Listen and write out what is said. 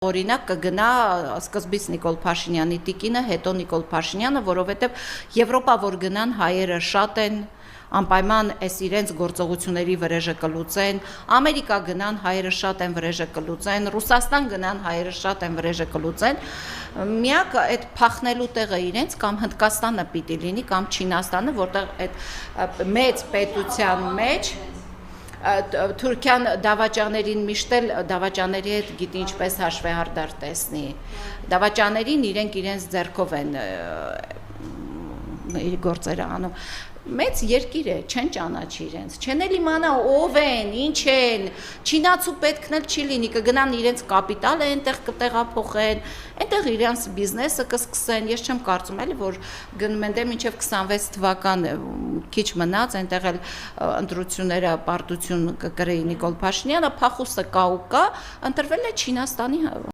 Օրինակ կգնա սկզբից Նիկոլ Փաշինյանի տիկինը, հետո Նիկոլ Փաշինյանը, որովհետև Եվրոպա որ գնան հայերը շատ են, անպայման այս իրենց գործողությունների վրեժը կլուծեն, Ամերիկա գնան հայերը շատ են վրեժը կլուծեն, Ռուսաստան գնան հայերը շատ են վրեժը կլուծեն, միակ այդ փախնելու տեղը իրենց կամ Հնդկաստանը պիտի լինի կամ Չինաստանը, որտեղ այդ մեծ պետության մեջ Թուրքիան դավաճաներին միշտ էլ դավաճաների հետ գիտի ինչպես հաշվեհարդար տեսնի, դավաճաներին իրենք իրենց ձեռքով են գործերը անում, մեծ երկիր է, չեն ճանաչի իրենց, չեն էլ իմանա ով են, ինչ են, չինացու պետքն էլ չի լինի, կգնան իրենց կապիտալը այնտեղ կտեղափոխեն, այնտեղ իրենց բիզնեսը կսկսեն, ես չեմ կարծում էլի, որ գնում են դե մինչև 26 թվական քիչ մնաց, այնտեղ էլ ընտրությունները պարտություն կկրեի Նիկոլ Փաշինյանը, փախուստը կա ու կա, ընտրվել է Չինաստանի